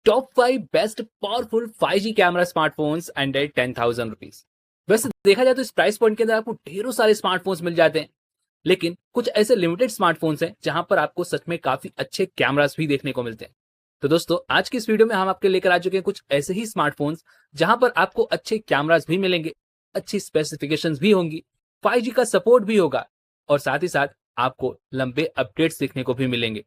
Top 5 best powerful 5G camera smartphones under 10,000 rupees. वैसे देखा जाए तो इस प्राइस पॉइंट के अंदर आपको ढेरों सारे स्मार्टफोन्स मिल जाते हैं, लेकिन कुछ ऐसे लिमिटेड स्मार्टफोन्स हैं जहां पर आपको सच में काफी अच्छे कैमरास भी देखने को मिलते हैं। तो दोस्तों, आज की इस वीडियो में हम आपके लेकर आ चुके हैं कुछ ऐसे ही स्मार्टफोन्स जहां पर आपको अच्छे कैमरास भी मिलेंगे, अच्छी स्पेसिफिकेशंस भी होंगी, 5G का सपोर्ट भी होगा और साथ ही साथ आपको लंबे अपडेट्स देखने को भी मिलेंगे।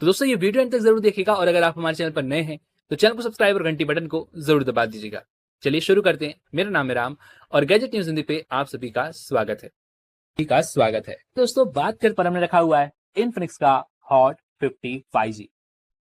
तो दोस्तों, ये वीडियो अंत तक जरूर देखिएगा और अगर आप हमारे चैनल पर नए हैं तो चैनल को सब्सक्राइब और घंटी बटन को जरूर दबा दीजिएगा। चलिए शुरू करते हैं। मेरा नाम है राम और गैजेट न्यूज हिंदी पे आप सभी का स्वागत है। दोस्तों, बात कर पर हमने रखा हुआ है इन्फिनिक्स का हॉट 50 5G।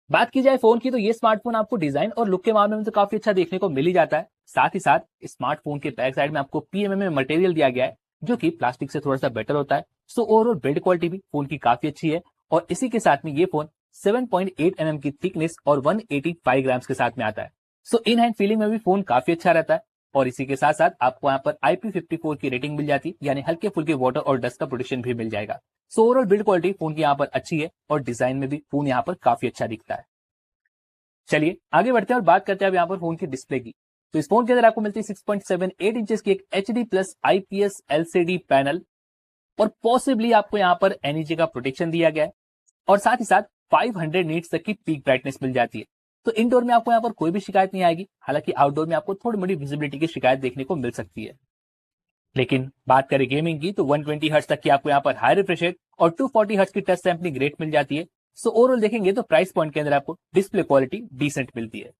बात की जाए फोन की तो ये स्मार्टफोन आपको डिजाइन और लुक के मामले में तो काफी अच्छा देखने को मिल ही जाता है। साथ ही साथ स्मार्टफोन के बैक साइड में आपको पीएमएम मटेरियल दिया गया है जो कि प्लास्टिक से थोड़ा सा बेटर होता है। सो ओवरऑल बिल्ड क्वालिटी भी फोन की काफी अच्छी है और इसी के साथ में ये फोन 7.8 mm की थिकनेस और 185 ग्राम्स के साथ में आता है। सो इन हैंड फीलिंग में भी फोन काफी अच्छा रहता है और इसी के साथ साथ आपको यहाँ पर IP54 की रेटिंग मिल जाती है, यानी हल्के फुल्के वाटर और डस्ट का प्रोटेक्शन भी मिल जाएगा। So overall build quality phone की यहाँ पर अच्छी है और डिजाइन में भी फोन यहाँ पर काफी अच्छा दिखता है। चलिए आगे बढ़ते हैं और बात करते हैं अब यहाँ पर फोन की डिस्प्ले की। तो इस फोन के अंदर आपको मिलती है 6.78 इंचेस की एक HD plus IPS LCD panel और पॉसिबली आपको यहाँ पर NEC का प्रोटेक्शन दिया गया है और साथ ही साथ 500 नीट्स तक की पीक ब्राइटनेस मिल जाती है। तो इंडोर में आपको यहाँ पर कोई भी शिकायत नहीं आएगी, हालांकि आउटडोर में आपको थोड़ी मोटी विजिबिलिटी की शिकायत देखने को मिल सकती है। लेकिन बात करें गेमिंग की तो 120 हर्ट्ज तक की आपको यहाँ पर हाई रिफ्रेश रेट और 240 हर्ट्ज की टच सैंपलिंग रेट मिल जाती है। सो ओवरऑल देखेंगे तो प्राइस पॉइंट के अंदर आपको डिस्प्ले क्वालिटी डिसेंट मिलती है।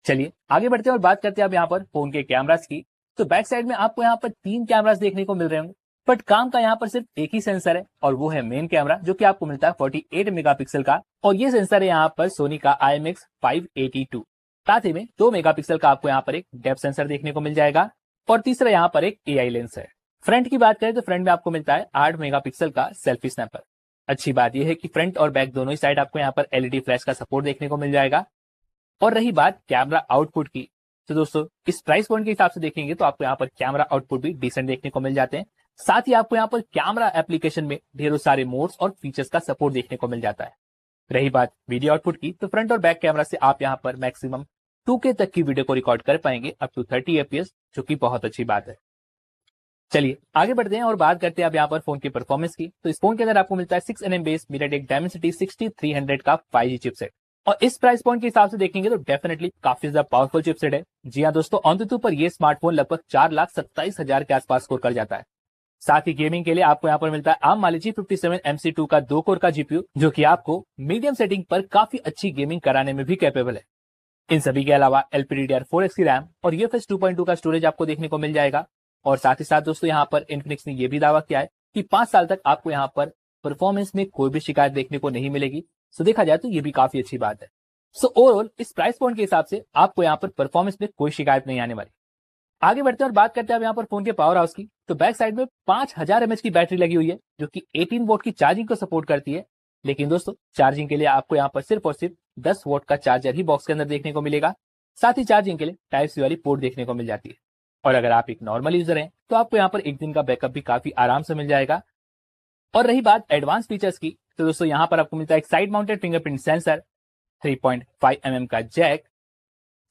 चलिए आगे बढ़ते हैं और बात करते हैं अब यहाँ पर फोन के कैमरास की। तो बैक साइड में आपको यहाँ पर 3 कैमरास देखने को मिल रहे होंगे, बट काम का यहाँ पर सिर्फ एक ही सेंसर है और वो है मेन कैमरा जो कि आपको मिलता है 48 मेगापिक्सल का और ये सेंसर है यहाँ पर सोनी का IMX582। साथ ही में 2 मेगापिक्सल का आपको यहाँ पर एक डेप्थ सेंसर देखने को मिल जाएगा और तीसरा यहाँ पर एक AI लेंस है। फ्रंट की बात करें तो फ्रंट में आपको मिलता है 8 मेगापिक्सल का सेल्फी स्नैपर। अच्छी बात यह है कि फ्रंट और बैक दोनों ही साइड आपको यहाँ पर LED फ्लैश का सपोर्ट देखने को मिल जाएगा। और रही बात कैमरा आउटपुट की, तो दोस्तों इस प्राइस पॉइंट के हिसाब से देखेंगे तो आपको यहाँ पर कैमरा आउटपुट भी डिसेंट देखने को मिल जाते हैं। साथ ही आपको यहाँ पर कैमरा एप्लीकेशन में ढेरों सारे मोड्स और फीचर्स का सपोर्ट देखने को मिल जाता है। रही बात वीडियो आउटपुट की, तो फ्रंट और बैक कैमरा से आप यहाँ पर मैक्सिमम 2K तक की वीडियो को रिकॉर्ड कर पाएंगे अप टू 30 FPS, जो कि बहुत अच्छी बात है। चलिए आगे बढ़ते हैं और बात करते हैं अब यहाँ पर फोन की परफॉर्मेंस की। तो इस फोन के अंदर आपको मिलता है 6nm बेस MediaTek Dimensity 6300 का 5G चिपसेट और इस प्राइस पॉइंट के हिसाब से देखेंगे तो डेफिनेटली काफी ज्यादा पावरफुल चिपसेट है। जी हाँ दोस्तों, ऑन पर ये स्मार्टफोन लगभग 4,27,000 के आसपास स्कोर कर जाता है। साथ ही गेमिंग के लिए आपको यहाँ पर मिलता है ARM Mali G57 MC2 का 2 कोर का GPU जो कि आपको मीडियम सेटिंग पर काफी अच्छी गेमिंग कराने में भी कैपेबल है। इन सभी के अलावा LPDDR4X की रैम और UFS 2.2 का स्टोरेज आपको देखने को मिल जाएगा। और साथ ही साथ दोस्तों यहाँ पर इन्फिनिक्स ने यह भी दावा किया है कि 5 साल तक आपको यहाँ पर परफॉर्मेंस में कोई भी शिकायत देखने को नहीं मिलेगी। सो देखा जाए तो ये भी काफी अच्छी बात है। सो ओवरऑल इस प्राइस पॉइंट के हिसाब से आपको यहाँ पर परफॉर्मेंस में कोई शिकायत नहीं आने वाली। आगे बढ़ते हैं और बात करते हैं यहाँ पर फोन के पावर हाउस की। तो बैक साइड में 5000 mAh की बैटरी लगी हुई है जो कि 18 वोट की चार्जिंग को सपोर्ट करती है। लेकिन दोस्तों चार्जिंग के लिए आपको यहाँ पर सिर्फ और सिर्फ 10 वोट का चार्जर ही बॉक्स के अंदर देखने को मिलेगा। साथ ही चार्जिंग के लिए Type-C वाली पोर्ट देखने को मिल जाती है और अगर आप एक नॉर्मल यूजर हैं तो आपको यहाँ पर एक दिन का बैकअप भी काफी आराम से मिल जाएगा। और रही बात एडवांस फीचर्स की, तो दोस्तों यहाँ पर आपको मिलता है एक side mounted fingerprint sensor, 3.5 mm का जैक,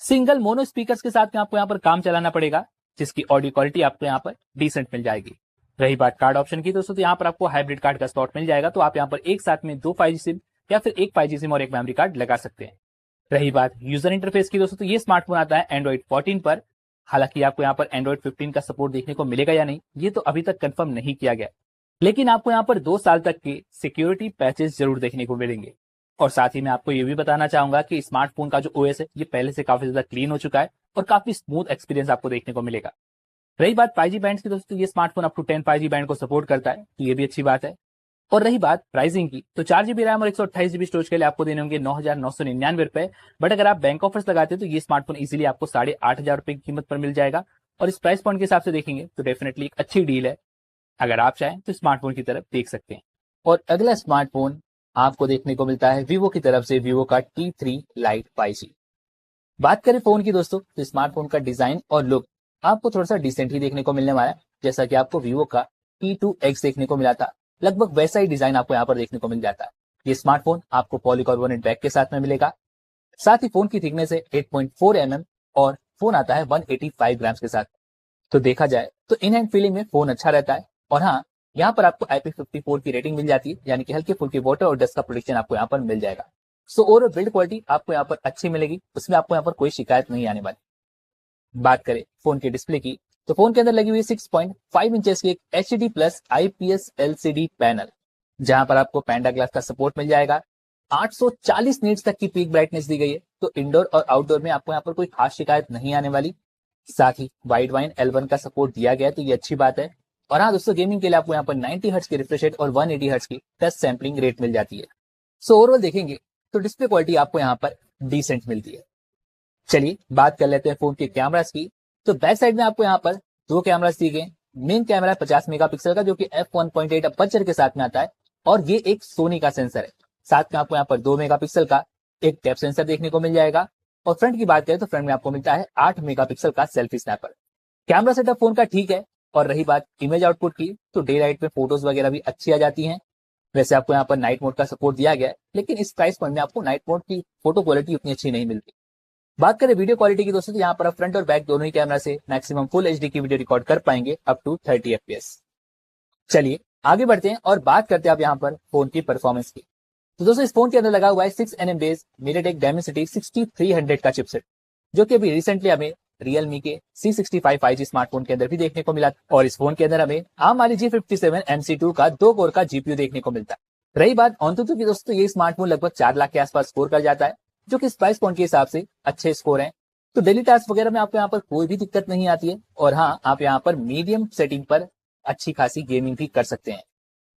सिंगल मोनो स्पीकर्स के साथ में आपको यहाँ पर काम चलाना पड़ेगा जिसकी ऑडियो क्वालिटी आपको यहाँ पर डिसेंट मिल जाएगी। रही बात कार्ड ऑप्शन की दोस्तों, तो यहाँ पर आपको हाइब्रिड कार्ड का स्लॉट मिल जाएगा, तो आप यहाँ पर एक साथ में 2 5G सिम या फिर एक 5G सिम और एक मेमोरी कार्ड लगा सकते हैं। रही बात यूजर इंटरफेस की दोस्तों, तो ये स्मार्टफोन आता है Android 14 पर। हालांकि आपको यहाँ पर Android 15 का सपोर्ट देखने को मिलेगा या नहीं ये तो अभी तक कंफर्म नहीं किया गया, लेकिन आपको यहाँ पर 2 साल तक के सिक्योरिटी पैचेस जरूर देखने को मिलेंगे। और साथ ही मैं आपको ये भी बताना चाहूंगा कि स्मार्टफोन का जो OS है ये पहले से काफी ज्यादा क्लीन हो चुका है और काफी स्मूथ एक्सपीरियंस आपको देखने को मिलेगा। रही बात 5G बैंड की दोस्तों, ये smartphone up to 10 5G band को सपोर्ट करता है, तो ये भी अच्छी बात है। और रही बात प्राइसिंग की, तो 4GB रैम और 128GB स्टोरेज के लिए आपको देने होंगे 9,999 रुपए, बट अगर आप बैंक ऑफर्स लगाते हैं तो ये स्मार्टफोन इजीली आपको 8,500 रुपए की कीमत पर मिल जाएगा और इस प्राइस पॉइंट के हिसाब से देखेंगे तो डेफिनेटली एक अच्छी डील है। अगर आप चाहें तो स्मार्टफोन की तरफ देख सकते हैं। और अगला स्मार्टफोन आपको देखने को मिलता है वीवो की तरफ से, वीवो का T3 Lite 5G। बात करें फोन की दोस्तों, तो स्मार्टफोन का डिजाइन और लुक आपको थोड़ा सा डिसेंट ही देखने को मिलने वाला है, जैसा कि आपको वीवो का T2X देखने को मिला था, लगभग वैसा ही डिजाइन आपको यहाँ पर देखने को मिल जाता है। ये स्मार्टफोन आपको पॉलीकार्बोनेट बैक के साथ में मिलेगा। साथ ही फोन की थिकनेस है 8.4 mm और फोन आता है 185 ग्राम के साथ। तो देखा जाए तो इन हैंड फीलिंग में फोन अच्छा रहता है। और हाँ, यहाँ पर आपको IP54 की रेटिंग मिल जाती है, यानी कि हल्के फुल्के वाटर और डस्ट का प्रोटेक्शन आपको यहाँ पर मिल जाएगा। सो ओवरऑल बिल्ड क्वालिटी आपको यहाँ पर अच्छी मिलेगी, उसमें आपको यहाँ पर कोई शिकायत नहीं आने वाली। बात करें फोन के डिस्प्ले की, तो फोन के अंदर लगी हुई 6.5 इंचेस की एक HD plus IPS LCD panel, जहां पर आपको पैंडा ग्लास का सपोर्ट मिल जाएगा। 840 नीट्स तक की पीक ब्राइटनेस दी गई है, तो इंडोर और आउटडोर में आपको यहाँ पर कोई खास शिकायत नहीं आने वाली। साथ ही वाइड वाइन L1 का सपोर्ट दिया गया है, तो ये अच्छी बात है। और हाँ दोस्तों, गेमिंग के लिए आपको यहाँ पर 90 हर्ट्ज की रिफ्रेश रेट और 180 हर्ट्ज की टच सैंपलिंग रेट मिल जाती है। सो ओवरऑल देखेंगे तो डिस्प्ले क्वालिटी आपको यहाँ पर डिसेंट मिलती है। चलिए बात कर लेते हैं फोन के कैमरास की। तो बैक साइड में आपको यहाँ पर दो कैमरास दिए गए। मेन कैमरा 50 मेगापिक्सल का, जो कि f1.8 अपर्चर के साथ में आता है, और ये एक सोनी का सेंसर है। साथ में आपको यहाँ पर 2 मेगापिक्सल का एक डेप्थ सेंसर देखने को मिल जाएगा। और फ्रंट की बात करें तो फ्रंट में आपको मिलता है 8 मेगापिक्सल का selfie snapper. Camera setup phone का ठीक है। और रही बात इमेज आउटपुट की, तो डे लाइट में फोटोज वगैरह भी अच्छी आ जाती हैं। वैसे आपको यहाँ पर नाइट मोड का सपोर्ट दिया गया है, लेकिन इस प्राइस पॉइंट में आपको नाइट मोड की फोटो क्वालिटी उतनी अच्छी नहीं मिलती। बात करें वीडियो क्वालिटी की दोस्तों, तो यहाँ पर आप फ्रंट और बैक दोनों ही कैमरा से मैक्सिमम फुल HD की वीडियो रिकॉर्ड कर पाएंगे अप टू 30 FPS। चलिए आगे बढ़ते हैं और बात करते हैं आप यहाँ पर फोन की परफॉर्मेंस की। तो दोस्तों, इस फोन के अंदर लगा हुआ है 6 nm बेस MediaTek Dimensity 6300 का चिपसेट, जो कि अभी रिसेंटली हमें Realme के C65 5G स्मार्टफोन के अंदर भी देखने को मिला। और इस फोन के अंदर हमें ARM वाली G57 MC2 का 2 कोर का GPU देखने को मिलता है। रही बात AnTuTu की दोस्तों, ये स्मार्टफोन लगभग 4 लाख के आसपास स्कोर कर जाता है, जो कि इस प्राइस पॉइंट के हिसाब से अच्छे स्कोर हैं। तो डेली टास्क वगैरह में आपको यहाँ पर कोई भी दिक्कत नहीं आती है। और हाँ, आप यहाँ पर मीडियम सेटिंग पर अच्छी खासी गेमिंग भी कर सकते हैं।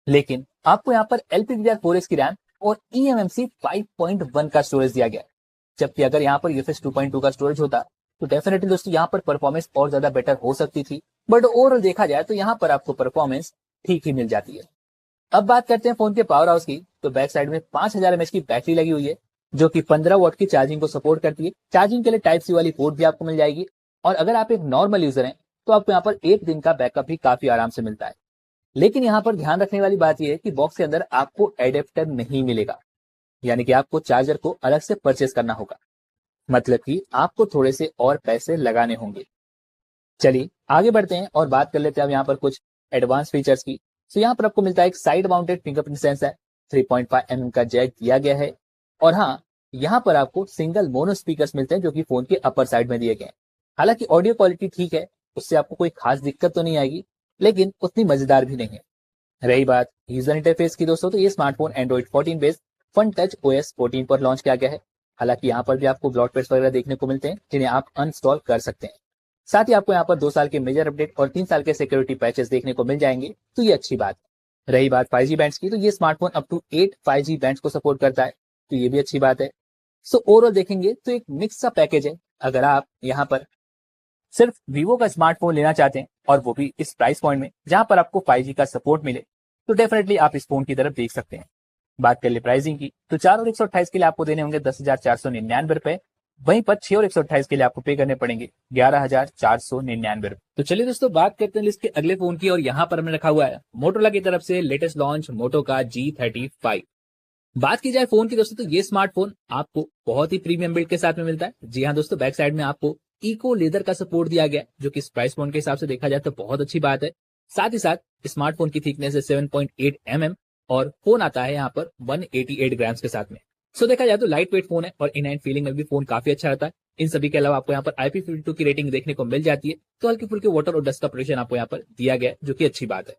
लेकिन आपको यहाँ पर LPDDR4X की रैम और eMMC 5.1 का स्टोरेज दिया गया है, जबकि अगर यहाँ पर UFS 2.2 का स्टोरेज होता तो डेफिनेटली दोस्तों यहाँ पर परफॉर्मेंस और ज्यादा बेटर हो सकती थी। बट ओवरऑल देखा जाए तो यहाँ पर आपको परफॉर्मेंस ठीक ही मिल जाती है। अब बात करते हैं फोन के पावर हाउस की। तो बैक साइड में 5000 mAh की बैटरी लगी हुई है, जो कि 15 वॉट की चार्जिंग को सपोर्ट करती है। चार्जिंग के लिए टाइप सी वाली पोर्ट भी आपको मिल जाएगी। और अगर आप एक नॉर्मल यूजर हैं तो आपको यहाँ पर एक दिन का बैकअप भी काफी आराम से मिलता है। लेकिन यहाँ पर ध्यान रखने वाली बात यह है कि बॉक्स के अंदर आपको एडेप्टर नहीं मिलेगा, यानी कि आपको चार्जर को अलग से परचेस करना होगा, मतलब कि आपको थोड़े से और पैसे लगाने होंगे। चलिए आगे बढ़ते हैं और बात कर लेते हैं अब यहाँ पर कुछ एडवांस फीचर्स की। तो यहाँ पर आपको मिलता है एक side mounted fingerprint sensor, 3.5 mm का जैक दिया गया है। और हाँ, यहाँ पर आपको सिंगल मोनो स्पीकर्स मिलते हैं, जो कि फोन के अपर साइड में दिए गए हैं। हालांकि ऑडियो क्वालिटी ठीक है, उससे आपको कोई खास दिक्कत तो नहीं आएगी, लेकिन उतनी मजेदार भी नहीं है। रही बात यूजर इंटरफेस की दोस्तों, तो ये smartphone Android 14 based FunTouch OS 14 पर लॉन्च किया गया है। हालांकि यहाँ पर भी आपको ब्लॉट पेड्स वगैरह देखने को मिलते हैं, जिन्हें आप अनइंस्टॉल कर सकते हैं। साथ ही आपको यहाँ पर 2 साल के मेजर अपडेट और 3 साल के सिक्योरिटी पैचेस देखने को मिल जाएंगे, तो ये अच्छी बात है। रही बात 5G बैंड्स की, तो ये smartphone up to 8 5G bands को सपोर्ट करता है, तो ये भी अच्छी बात है। सो ओवरऑल देखेंगे तो एक मिक्स सा पैकेज है। अगर आप यहाँ पर सिर्फ वीवो का स्मार्टफोन लेना चाहते हैं, और वो भी इस प्राइस पॉइंट में जहां पर आपको 5G का सपोर्ट मिले, तो डेफिनेटली आप इस फोन की तरफ देख सकते हैं। बात कर ले प्राइसिंग की, तो 4 और 128 के लिए आपको देने होंगे 10,499 रुपए। वहीं पर 6 और 128 के लिए आपको पे करने पड़ेंगे 11,499 रुपए। तो चलिए दोस्तों, बात करते हैं लिस्ट के अगले फोन की। और यहाँ पर हमने रखा हुआ है मोटोरोला की तरफ से लेटेस्ट लॉन्च मोटो का G35। बात की जाए फोन की दोस्तों, तो ये स्मार्टफोन आपको बहुत ही प्रीमियम बिल्ड के साथ में मिलता है। जी हाँ दोस्तों, बैक साइड में आपको इको लेदर का सपोर्ट दिया गया है, जो कि इस प्राइस पॉइंट के हिसाब से देखा जाए तो बहुत अच्छी बात है। साथ ही साथ स्मार्टफोन की थिकनेस है 7.8 mm और फोन आता है यहाँ पर 188 ग्राम के साथ में। सो देखा जाए तो लाइट वेट फोन है और इन हैंड फीलिंग में भी फोन काफी अच्छा रहता है। इन सभी के अलावा आपको यहाँ पर IP52 की रेटिंग देखने को मिल जाती है, तो हल्के फुल्के वाटर और डस्ट का प्रोटेक्शन आपको यहाँ पर दिया गया है, जो कि अच्छी बात है।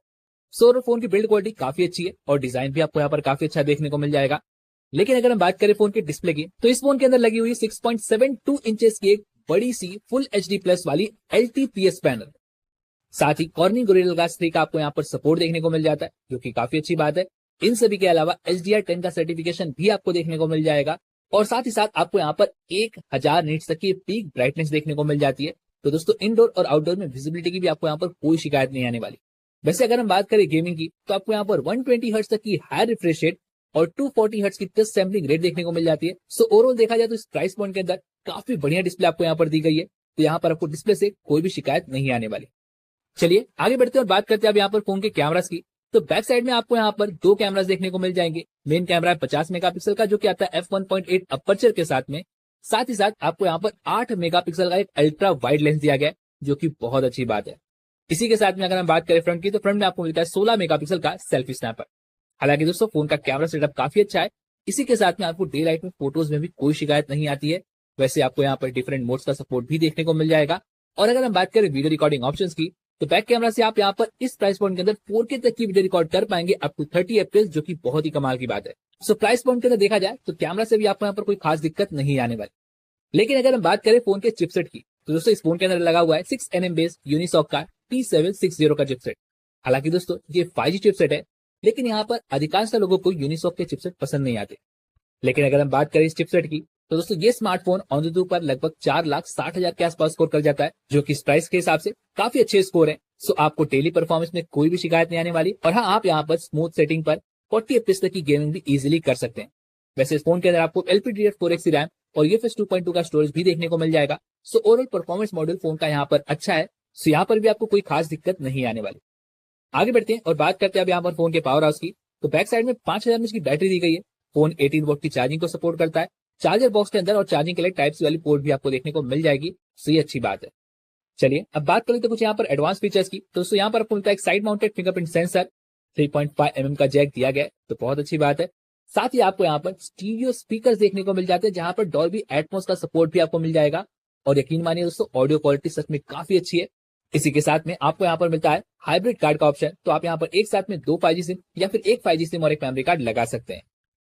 सो फोन की बिल्ड क्वालिटी काफी अच्छी है और डिजाइन भी आपको यहाँ पर काफी अच्छा देखने को मिल जाएगा। लेकिन अगर हम बात करें फोन के डिस्प्ले की, तो इस फोन के अंदर लगी हुई 6.72 इंचेस की एक बड़ी सी फुल HD प्लस वाली LTPS पैनल। साथ ही कॉर्निंग गोरिल्ला ग्लास 3 का आपको यहाँ पर सपोर्ट देखने को मिल जाता है, जो कि काफी अच्छी बात है। इन सभी के अलावा HDR10 का सर्टिफिकेशन भी आपको देखने को मिल जाएगा। और साथ ही साथ आपको यहाँ पर 1000 नीट्स तक की पीक ब्राइटनेस देखने को मिल जाती है। तो दोस्तों, इंडोर और आउटडोर में विजिबिलिटी की भी आपको यहाँ पर कोई शिकायत नहीं आने वाली। वैसे अगर हम बात करें गेमिंग की, तो आपको यहाँ पर 120 हर्ट्ज तक की हाई रिफ्रेश रेट और 240 हर्ट्ज की टच सैंपलिंग रेट देखने को मिल जाती है। सो ओवरऑल देखा जाए तो इस प्राइस पॉइंट के अंदर काफी बढ़िया डिस्प्ले आपको यहाँ पर दी गई है, तो यहाँ पर आपको डिस्प्ले से कोई भी शिकायत नहीं आने वाली। चलिए आगे बढ़ते हैं और बात करते हैं अब यहाँ पर फोन के कैमरास की। तो बैक साइड में आपको यहाँ पर 2 कैमरास देखने को मिल जाएंगे। मेन कैमरा है 50 मेगापिक्सल का, जो कि आता है f1.8 अपर्चर के साथ में। साथ ही साथ आपको यहाँ पर 8 मेगापिक्सल का एक अल्ट्रा वाइड लेंस दिया गया है, जो कि बहुत अच्छी बात है। इसी के साथ में अगर हम बात करें फ्रंट की, तो फ्रंट में आपको मिलता है 16 मेगापिक्सल का सेल्फी स्नैपर। हालांकि दोस्तों फोन का कैमरा सेटअप काफी अच्छा है। इसी के साथ में आपको डे लाइट में फोटोज में भी कोई शिकायत नहीं आती है। वैसे आपको यहाँ पर डिफरेंट मोड्स का सपोर्ट भी देखने को मिल जाएगा। और अगर हम बात करें वीडियो रिकॉर्डिंग ऑप्शंस की, तो बैक कैमरा से आप यहाँ पर इस प्राइस पॉइंट के अंदर 4K तक की वीडियो रिकॉर्ड कर पाएंगे अप टू 30 FPS, जो कि बहुत ही कमाल की बात है। सो प्राइस पॉइंट के अंदर देखा जाए तो कैमरा से भी आपको यहाँ पर कोई खास दिक्कत नहीं आने वाली। लेकिन अगर हम बात करें फोन के चिपसेट की, तो दोस्तों इस फोन के अंदर लगा हुआ है 6nm बेस यूनिसॉक का T760 का चिपसेट। हालांकि दोस्तों ये 5G चिपसेट है, लेकिन यहाँ पर अधिकांश लोगों को यूनिसॉक के चिपसेट पसंद नहीं आते। लेकिन अगर हम बात करें इस चिपसेट की, तो दोस्तों ये स्मार्टफोन ऑन पर लगभग 4,60,000 के आसपास स्कोर कर जाता है, जो कि इस प्राइस के हिसाब से काफी अच्छे स्कोर है। सो आपको डेली परफॉर्मेंस में कोई भी शिकायत नहीं आने वाली। और हाँ, आप यहाँ पर स्मूथ सेटिंग पर 40 FPS तक की गेमिंग भी इजीली कर सकते हैं। वैसे इस फोन के अंदर आपको LPDDR4X की रैम और UFS 2.2 का स्टोरेज भी देखने को मिल जाएगा। So overall performance model phone का यहाँ पर अच्छा है। सो यहाँ पर भी आपको कोई खास दिक्कत नहीं आने वाली। आगे बढ़ते हैं और बात करते हैं अब यहाँ पर फोन के पावर हाउस की। तो बैक साइड में 5000 mAh की बैटरी दी गई है। फोन 18 वोल्ट की चार्जिंग को सपोर्ट करता है। चार्जर बॉक्स के अंदर और चार्जिंग के लिए टाइप सी वाली पोर्ट भी आपको देखने को मिल जाएगी। सो ये अच्छी बात है। चलिए अब बात कर लेते हैं कुछ यहाँ पर एडवांस फीचर्स की। तो दोस्तों यहाँ पर आपको मिलता है एक side mounted fingerprint sensor, 3.5 mm का जैक दिया गया है, तो बहुत अच्छी बात है। साथ ही आपको यहाँ पर स्टीरियो स्पीकर्स देखने को मिल जाते हैं, जहां पर डॉल्बी एटमॉस का सपोर्ट भी आपको मिल जाएगा। और यकीन मानिए दोस्तों, ऑडियो क्वालिटी सच में काफी अच्छी है। इसी के साथ में आपको यहाँ पर मिलता है हाइब्रिड कार्ड का ऑप्शन, तो आप यहाँ पर एक साथ में 2 5G सिम या फिर एक 5G सिम और एक मेमोरी कार्ड लगा सकते हैं।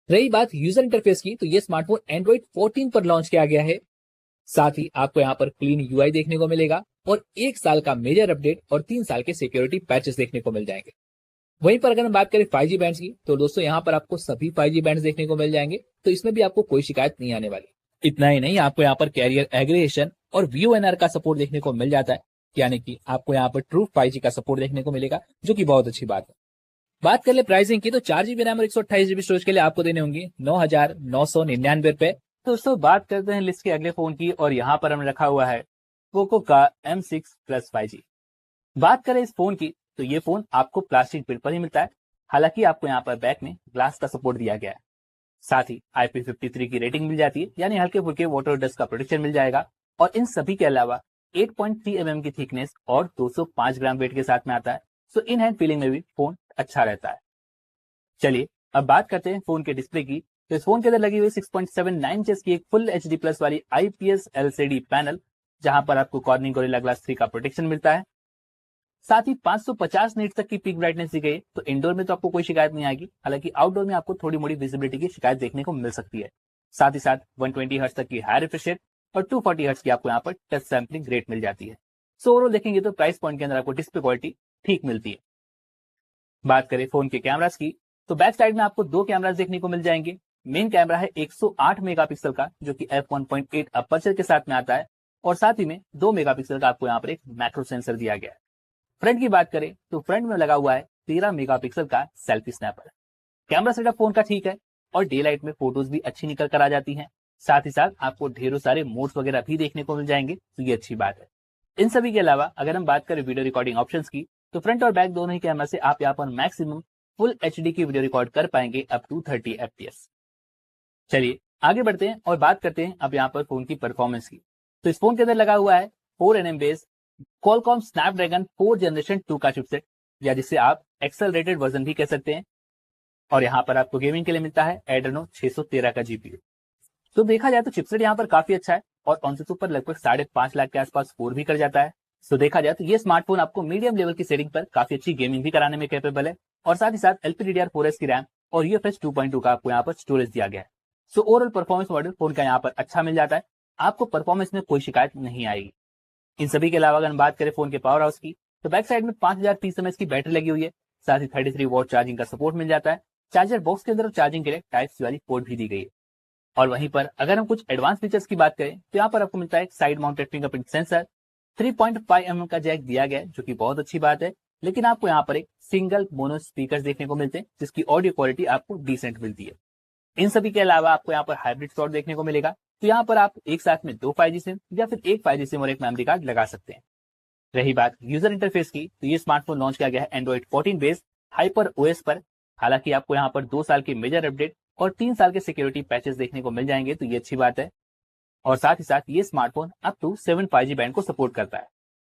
रही बात यूजर इंटरफेस की, तो ये स्मार्टफोन एंड्रॉइड 14 पर लॉन्च किया गया है। साथ ही आपको यहाँ पर क्लीन यूआई देखने को मिलेगा और 1 साल का मेजर अपडेट और 3 साल के सिक्योरिटी पैचेस देखने को मिल जाएंगे। वहीं पर अगर हम बात करें 5G बैंड्स की, तो दोस्तों यहाँ पर आपको सभी 5G बैंड्स देखने को मिल जाएंगे, तो इसमें भी आपको कोई शिकायत नहीं आने वाली। इतना ही नहीं, आपको यहाँ पर कैरियर एग्रीगेशन और VoNR का सपोर्ट देखने को मिल जाता है, यानी कि आपको यहाँ पर ट्रू 5G का सपोर्ट देखने को मिलेगा, जो कि बहुत अच्छी बात है। बात कर ले प्राइसिंग की, तो 4GB रैम और 128GB स्टोरेज के लिए आपको देने होंगे 9,999 रुपए। दोस्तों बात करते हैं लिस्ट के अगले फोन की, और यहाँ पर हमने रखा हुआ है पोको का M6 Plus 5G। बात करें इस फोन की, तो ये फोन आपको प्लास्टिक बिल्ड पर ही मिलता है। हालांकि आपको यहाँ पर बैक में ग्लास का सपोर्ट दिया गया है। साथ ही IP53 की रेटिंग मिल जाती है, यानी हल्के फुल्के वाटर डस्ट का प्रोटेक्शन मिल जाएगा। और इन सभी के अलावा 8.3 mm की थिकनेस और 205 ग्राम वेट के साथ में आता है। सो इन हैंड फीलिंग में भी फोन अच्छा रहता है। चलिए अब बात करते हैं फोन के डिस्प्ले की। तो इस फोन के अंदर लगी हुई 6.79 इंचेस की एक फुल HD प्लस वाली IPS LCD पैनल, जहां पर आपको कॉर्निंग गोरिल्ला ग्लास 3 का प्रोटेक्शन मिलता है। साथ ही 550 नीट तक की पीक ब्राइटनेस दी गई है, तो इंडोर में तो आपको कोई शिकायत नहीं आएगी। हालांकि आउटडोर में आपको थोड़ी मोड़ी विजिबिलिटी की शिकायत देखने को मिल सकती है। साथ ही साथ 120 हर्ट्ज तक की हाई रिफ्रेश रेट और 240 हर्ट्ज की आपको यहाँ पर टच सैंपलिंग रेट मिल जाती है। सो ओवरऑल देखेंगे तो प्राइस पॉइंट के अंदर आपको डिस्प्ले क्वालिटी ठीक मिलती है। बात करें फोन के कैमरास की, तो बैक साइड में आपको 2 कैमरास देखने को मिल जाएंगे। मेन कैमरा है 108 मेगापिक्सल का, जो कि f1.8 अपर्चर के साथ में आता है। और साथ ही में 2 मेगापिक्सल का आपको यहाँ पर एक मैक्रो सेंसर दिया गया है। फ्रंट की बात करें तो फ्रंट में लगा हुआ है 13 मेगापिक्सल का selfie snapper. Camera setup phone का ठीक है और डे लाइट में फोटोज भी अच्छी निकल कर आ जाती हैं। साथ ही साथ आपको ढेरों सारे मोड्स वगैरह भी देखने को मिल जाएंगे, तो ये अच्छी बात है। इन सभी के अलावा अगर हम बात करें वीडियो रिकॉर्डिंग ऑप्शंस की, तो फ्रंट और बैक दोनों ही कैमरा से आप यहाँ पर मैक्सिमम फुल HD की वीडियो रिकॉर्ड कर पाएंगे अप टू 30 FPS। चलिए आगे बढ़ते हैं और बात करते हैं अब यहाँ पर फोन की परफॉर्मेंस की। तो इस फोन के अंदर लगा हुआ है 4nm base Qualcomm Snapdragon 4 Generation 2 का चिपसेट, या जिसे आप एक्सेलरेटेड वर्जन भी कह सकते हैं। और यहाँ पर आपको गेमिंग के लिए मिलता है Adreno 613 का GPU। तो देखा जाए तो चिपसेट यहाँ पर काफी अच्छा है और ऑन पर लगभग 5.5 लाख के आसपास स्कोर भी कर जाता है। तो देखा जाए तो ये स्मार्टफोन आपको मीडियम लेवल की सेटिंग पर काफी अच्छी गेमिंग भी कराने में कैपेबल है। और साथ ही साथ LPDDR4X की रैम और UFS 2.2 का आपको यहाँ पर स्टोरेज दिया गया है। So overall performance model phone का यहाँ पर अच्छा मिल जाता है, आपको परफॉर्मेंस में कोई शिकायत नहीं आएगी। इन सभी के अलावा अगर हम बात करें फोन के पावर हाउस की, तो बैक साइड में 5030 mAh की बैटरी लगी हुई है। साथ ही 33 वॉट चार्जिंग का सपोर्ट मिल जाता है। चार्जर बॉक्स के अंदर चार्जिंग के लिए टाइप सी वाली पोर्ट भी दी गई है। और वहीं पर अगर हम कुछ एडवांस फीचर्स की बात करें, तो यहाँ पर आपको मिलता है side mounted fingerprint sensor, 3.5 mm का जैक दिया गया है, जो कि बहुत अच्छी बात है। लेकिन आपको यहाँ पर एक सिंगल मोनो स्पीकर देखने को मिलते हैं, जिसकी ऑडियो क्वालिटी आपको डिसेंट मिलती है। इन सभी के अलावा आपको यहाँ पर हाइब्रिड स्लॉट देखने को मिलेगा, तो यहाँ पर आप एक साथ में 2 5G सिम या फिर एक 5G सिम और एक मेमोरी कार्ड लगा सकते हैं। रही बात यूजर इंटरफेस की, तो ये स्मार्टफोन लॉन्च किया गया है एंड्रॉइड 14 बेस्ड हाइपर OS पर। हालांकि आपको यहाँ पर 2 साल के मेजर अपडेट और 3 साल के सिक्योरिटी पैचेस देखने को मिल जाएंगे, तो ये अच्छी बात है। और साथ ही साथ ये smartphone up to 7 5G band को सपोर्ट करता है।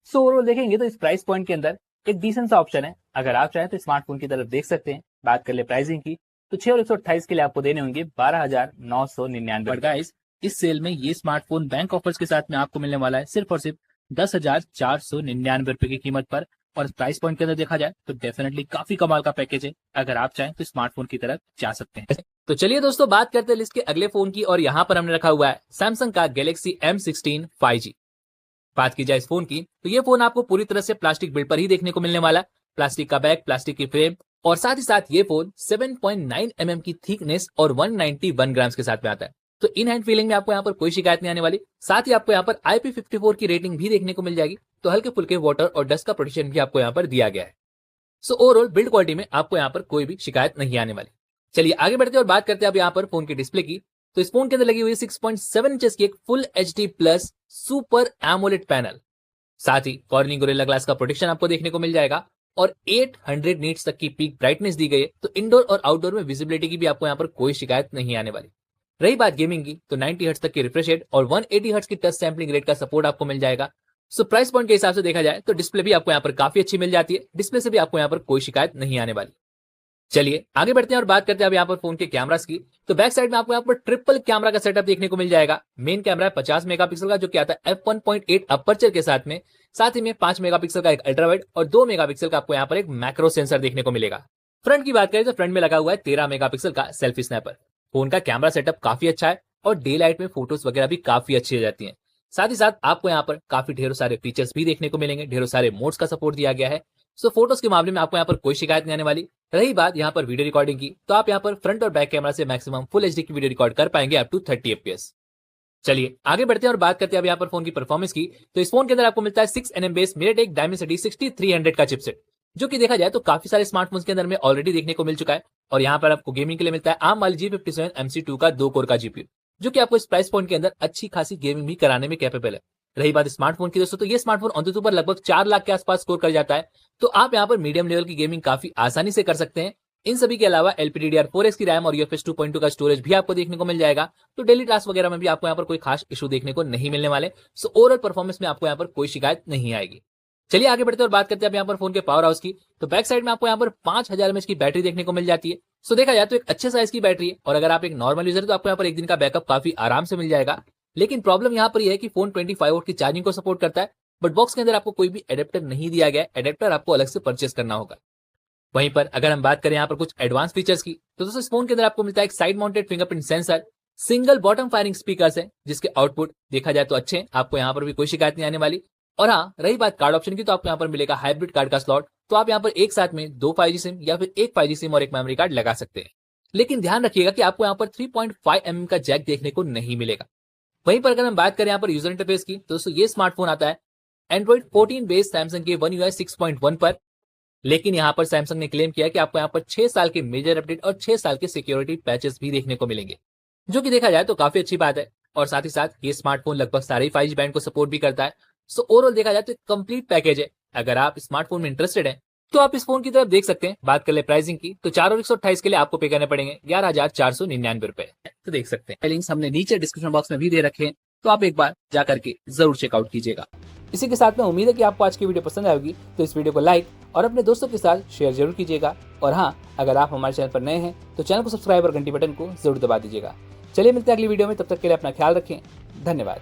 सो ओवरऑल देखेंगे तो इस प्राइस पॉइंट के अंदर एक डिसेंट सा ऑप्शन है। अगर आप चाहें तो स्मार्टफोन की तरफ देख सकते हैं। बात कर ले प्राइसिंग की तो 6 और 128 के लिए आपको देने होंगे 12,999। बट गाइस, इस सेल में ये स्मार्टफोन बैंक ऑफर्स के साथ में आपको मिलने वाला है सिर्फ और सिर्फ 10,499 रुपए की कीमत पर। और प्राइस पॉइंट के अंदर देखा जाए तो डेफिनेटली काफी कमाल का पैकेज है। अगर आप चाहें तो स्मार्टफोन की तरफ जा सकते हैं। तो चलिए दोस्तों, बात करते हैं लिस्ट के अगले फोन की, और यहाँ पर हमने रखा हुआ है सैमसंग का गैलेक्सी M16 5G। बात की जाए इस फोन की तो ये फोन आपको पूरी तरह से प्लास्टिक बिल्ड पर ही देखने को मिलने वाला है। प्लास्टिक का बैक, प्लास्टिक की फ्रेम, और साथ ही साथ ये फोन 7.9 mm की थिकनेस और 191 ग्राम्स के साथ में आता है। तो इन हैंड फीलिंग में आपको यहाँ पर कोई शिकायत नहीं आने वाली। साथ ही आपको यहाँ पर IP54 की रेटिंग भी देखने को मिल जाएगी। तो हल्के फुल्के वाटर और डस्ट का प्रोटेक्शन भी आपको यहाँ पर दिया गया है। सो ओवरऑल बिल्ड क्वालिटी में आपको यहाँ पर कोई भी शिकायत नहीं आने वाली। चलिए आगे बढ़ते हैं और बात करते हैं अब यहाँ पर फोन की डिस्प्ले की। तो इस फोन के अंदर लगी हुई 6.7 इंचेस की एक full HD plus super AMOLED panel. साथ ही कॉर्निंग गोरिल्ला ग्लास का प्रोटेक्शन आपको देखने को मिल जाएगा और 800 नीट्स तक की पीक ब्राइटनेस दी गई है। तो इंडोर और आउटडोर में विजिबिलिटी की भी आपको यहाँ पर कोई शिकायत नहीं आने वाली। रही बात गेमिंग की तो 90 हर्ट्ज तक की रिफ्रेश रेट और 180 हर्ट्ज की टच सैंपलिंग रेट का सपोर्ट आपको मिल जाएगा। सो प्राइस पॉइंट के हिसाब से देखा जाए तो डिस्प्ले भी आपको यहाँ पर काफी अच्छी मिल जाती है। डिस्प्ले से भी आपको यहाँ पर कोई शिकायत नहीं आने वाली। चलिए आगे बढ़ते हैं और बात करते हैं अब यहाँ पर फोन के कैमरास की। तो बैक साइड में आपको यहाँ पर ट्रिपल कैमरा का सेटअप देखने को मिल जाएगा। मेन कैमरा है 50 मेगापिक्सल का, जो कि आता है f1.8 अपर्चर के साथ में। साथ ही में 5 मेगापिक्सल का एक अल्ट्रा वाइड और 2 मेगापिक्सल का आपको यहाँ पर एक मैक्रो सेंसर देखने को मिलेगा। फ्रंट की बात करें तो फ्रंट में लगा हुआ है 13 मेगापिक्सल का सेल्फी स्नैपर। फोन का कैमरा सेटअप काफी अच्छा है और डे लाइट में फोटोज वगैरह भी काफी अच्छी आ जाती है। साथ ही साथ आपको यहाँ पर काफी ढेरों सारे फीचर्स भी देखने को मिलेंगे। ढेरों सारे मोड्स का सपोर्ट दिया गया है। सो फोटोज के मामले में आपको यहाँ पर कोई शिकायत नहीं आने वाली। रही बात यहाँ पर वीडियो रिकॉर्डिंग की तो आप यहाँ पर फ्रंट और बैक कैमरा से मैक्सिमम फुल HD की वीडियो रिकॉर्ड कर पाएंगे अप टू 30 FPS। चलिए आगे बढ़ते हैं और बात करते हैं अब यहाँ पर फोन की परफॉर्मेंस की। तो इस फोन के अंदर आपको मिलता है 6nm बेस MediaTek Dimensity 6300 का चिपसेट, जो कि देखा जाए तो काफी सारे स्मार्टफोन्स के अंदर में ऑलरेडी देखने को मिल चुका है। और यहाँ पर आपको गेमिंग के लिए मिलता है ARM वाली G57 MC2 का 2 कोर का GPU, जो कि आपको इस प्राइस पॉइंट के अंदर अच्छी खासी गेमिंग भी कराने में कैपेबल है। रही बात स्मार्टफोन की दोस्तों, तो ये स्मार्टफोन ऑन पर लगभग 4 लाख के आसपास स्कोर कर जाता है। तो आप यहाँ पर मीडियम लेवल की गेमिंग काफी आसानी से कर सकते हैं। इन सभी के अलावा LPDDR4X की रैम और UFS 2.2 का स्टोरेज भी आपको देखने को मिल जाएगा। तो डेली टास्क वगैरह में भी आपको यहाँ पर कोई खास इशू देखने को नहीं मिलने वाले। सो ओवरऑल परफॉर्मेंस में आपको यहाँ पर कोई शिकायत नहीं आएगी। चलिए आगे बढ़ते हैं और बात करते हैं यहाँ पर फोन के पावर हाउस की। तो बैक साइड में आपको यहाँ पर 5000 mAh की बैटरी देखने को मिल जाती है। सो देखा जाए तो एक अच्छे साइज की बैटरी है और अगर आप एक नॉर्मल यूजर तो आपको यहाँ पर एक दिन का बैकअप काफी आराम से मिल जाएगा। लेकिन प्रॉब्लम यहाँ पर यह है कि फोन 25 वोल्ट की चार्जिंग को सपोर्ट करता है, बट बॉक्स के अंदर आपको कोई भी एडेप्टर नहीं दिया गया है। एडेप्टर आपको अलग से परचेस करना होगा। वहीं पर अगर हम बात करें यहाँ पर कुछ एडवांस फीचर्स की तो दोस्तों इस फोन के अंदर आपको मिलता है एक side mounted fingerprint sensor, single bottom firing speakers है जिसके आउटपुट देखा जाए तो अच्छे हैं। आपको यहाँ पर भी कोई शिकायत नहीं आने वाली। और हाँ, रही बात कार्ड ऑप्शन की तो आपको यहाँ पर मिलेगा हाइब्रिड कार्ड का स्लॉट। तो आप यहाँ पर एक साथ में 2 5G सिम या फिर एक 5G सिम और एक मेमोरी कार्ड लगा सकते हैं। लेकिन ध्यान रखिएगा कि आपको यहाँ पर 3.5 mm का जैक देखने को नहीं मिलेगा। वहीं पर अगर हम बात करें यहाँ पर यूजर इंटरफेस की तो दोस्तों ये स्मार्टफोन आता है Android 14 बेस्ड सैमसंग के One UI 6.1 पर। लेकिन यहाँ पर सैमसंग ने क्लेम किया कि आपको यहाँ पर 6 साल के मेजर अपडेट और 6 साल के सिक्योरिटी पैचेस भी देखने को मिलेंगे, जो कि देखा जाए तो काफी अच्छी बात है। और साथ ही साथ ये स्मार्टफोन लगभग सारे ही 5G बैंड को सपोर्ट भी करता है। सो ओवरऑल देखा जाए तो एक कंप्लीट पैकेज है। अगर आप स्मार्टफोन में इंटरेस्टेड हैं तो आप इस फोन की तरफ देख सकते हैं। बात कर ले प्राइसिंग की तो 4 और 128 के लिए आपको पे करने पड़ेंगे 11,499 रुपए। तो देख सकते हैं लिंक्स हमने नीचे डिस्क्रिप्शन बॉक्स में भी दे रखे हैं, तो आप एक बार जा करके जरूर चेकआउट कीजिएगा। इसी के साथ में उम्मीद है कि आपको आज की वीडियो पसंद आएगी, तो इस वीडियो को लाइक और अपने दोस्तों के साथ शेयर जरूर कीजिएगा। और हाँ, अगर आप हमारे चैनल पर नए हैं तो चैनल को सब्सक्राइब और घंटी बटन को जरूर दबा दीजिएगा। चलिए मिलते हैं अगली वीडियो में, तब तक के लिए अपना ख्याल रखें। धन्यवाद।